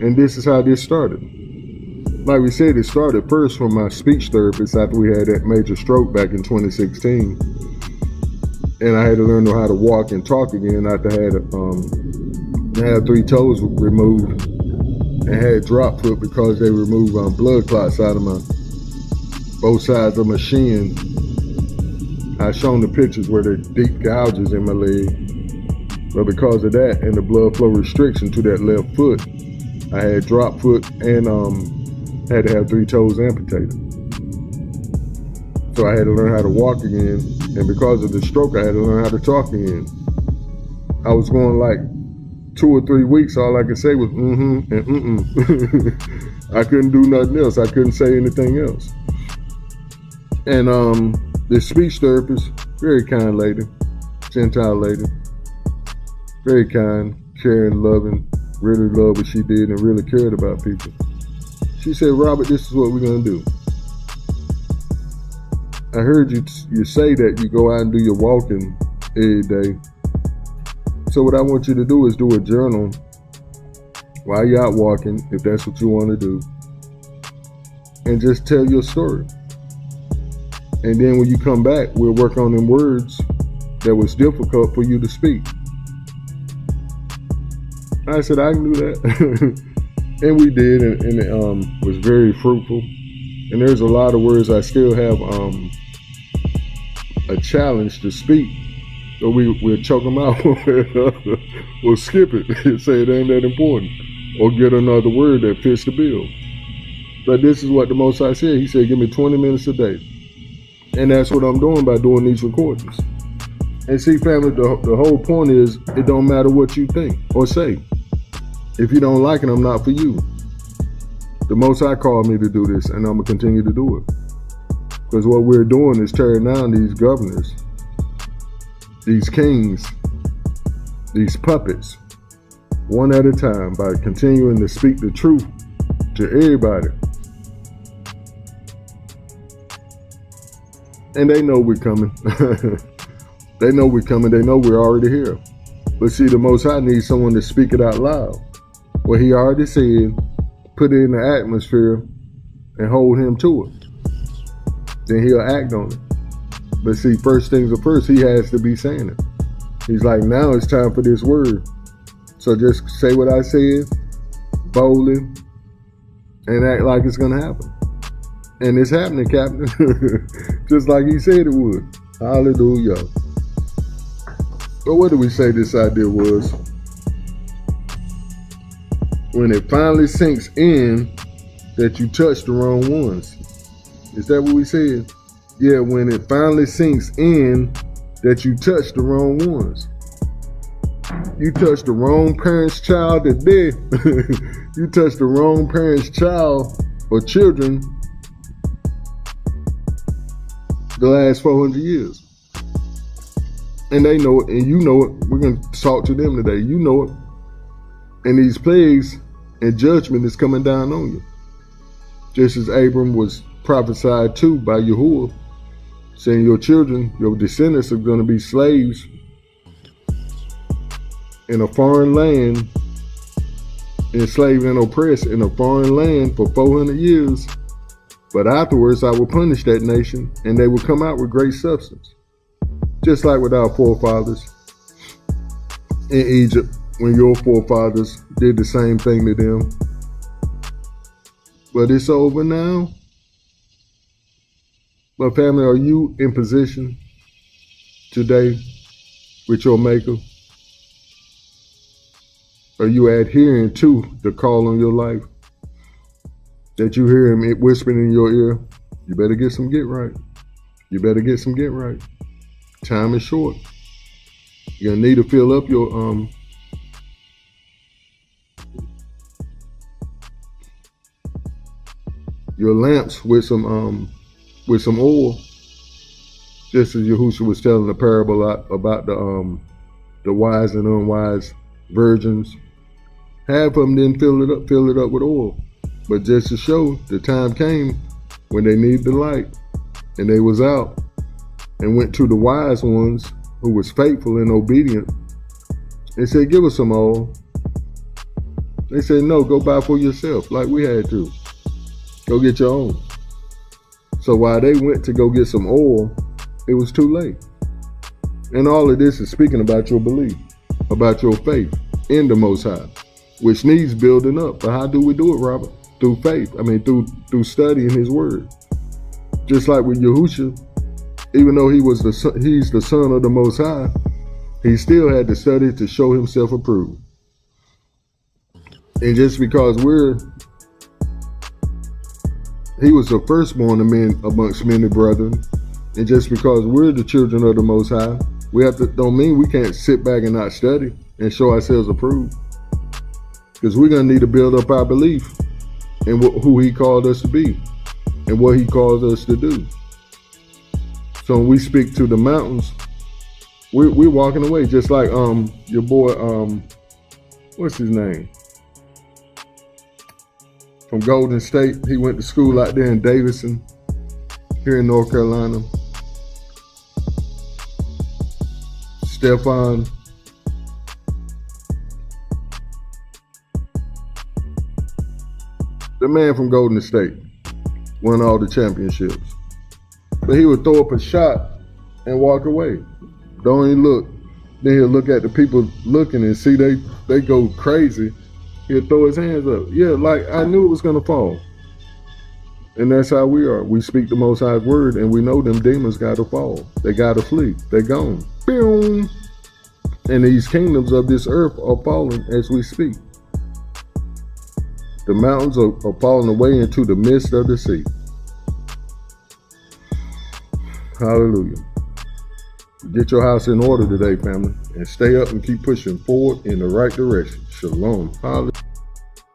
And this is how this started. Like we said, it started first from my speech therapist after we had that major stroke back in 2016. And I had to learn how to walk and talk again after I had 3 toes removed and had drop foot because they removed blood clots out of both sides of my shin. I shown the pictures where there deep gouges in my leg. But because of that and the blood flow restriction to that left foot, I had drop foot and had to have 3 toes amputated. So I had to learn how to walk again. And because of the stroke, I had to learn how to talk again. I was going like 2 or 3 weeks. All I could say was and I couldn't do nothing else. I couldn't say anything else. And the speech therapist, very kind lady, Gentile lady, very kind, caring, loving, really loved what she did and really cared about people. She said, Robert, this is what we're going to do. I heard you say that you go out and do your walking every day. So what I want you to do is do a journal while you're out walking, if that's what you want to do, and just tell your story. And then when you come back, we'll work on them words that was difficult for you to speak. I said, I can do that. And we did, and it was very fruitful. And there's a lot of words I still have a challenge to speak. So we'll choke them out. We'll skip it and say it ain't that important. Or get another word that fits the bill. But this is what the Most High said. He said, give me 20 minutes a day. And that's what I'm doing by doing these recordings. And see, family, the whole point is it don't matter what you think or say. If you don't like it, I'm not for you. The Most High called me to do this, and I'm going to continue to do it. Because what we're doing is tearing down these governors, these kings, these puppets, one at a time by continuing to speak the truth to everybody. And they know we're coming. They know we're coming. They know we're already here. But see, the Most High needs someone to speak it out loud. Well, he already said, put it in the atmosphere and hold him to it. Then he'll act on it. But see, first things are first, he has to be saying it. He's like, now it's time for this word. So just say what I said, boldly, and act like it's going to happen. And it's happening, Captain. Just like he said it would. Hallelujah. But what did we say this idea was? When it finally sinks in that you touched the wrong ones. Is that what we said? Yeah, when it finally sinks in that you touched the wrong ones. You touched the wrong parent's child today. You touched the wrong parent's child or children the last 400 years. And they know it, and you know it. We're going to talk to them today. You know it. And these plagues and judgment is coming down on you. Just as Abram was prophesied to by Yahuwah, saying your children, your descendants are going to be slaves in a foreign land, enslaved and oppressed in a foreign land for 400 years. But afterwards I will punish that nation, and they will come out with great substance. Just like with our forefathers in Egypt, when your forefathers did the same thing to them. But it's over now. But family, are you in position today with your Maker? Are you adhering to the call on your life? That you hear him whispering in your ear, you better get some get right. You better get some get right. Time is short. You're gonna need to fill up your lamps with some oil. Just as Yahushua was telling the parable about the wise and unwise virgins. Half of them didn't fill it up with oil. But just to show the time came when they needed the light, and they was out and went to the wise ones who was faithful and obedient and said, give us some oil. They said, no, go buy for yourself, like we had to. Go get your own. So while they went to go get some oil, it was too late. And all of this is speaking about your belief, about your faith in the Most High, which needs building up. But how do we do it, Robert? Through faith. Through studying His Word. Just like with Yahushua, even though he's the Son of the Most High, he still had to study to show himself approved. And just because he was the firstborn of men amongst many brethren, and just because we're the children of the Most High, don't mean we can't sit back and not study and show ourselves approved. Because we're going to need to build up our belief in who He called us to be and what He calls us to do. So when we speak to the mountains, we're walking away, just like your boy, what's his name? From Golden State. He went to school out there in Davidson, here in North Carolina. Stefan. The man from Golden State won all the championships. But he would throw up a shot and walk away. Don't even look. Then he'll look at the people looking and see they go crazy. He'll throw his hands up. Yeah, like I knew it was going to fall. And that's how we are. We speak the Most High's word, and we know them demons got to fall. They got to flee. They're gone. Boom. And these kingdoms of this earth are falling as we speak. The mountains are falling away into the midst of the sea. Hallelujah. Get your house in order today, family, and stay up and keep pushing forward in the right direction. Shalom. Hallelujah.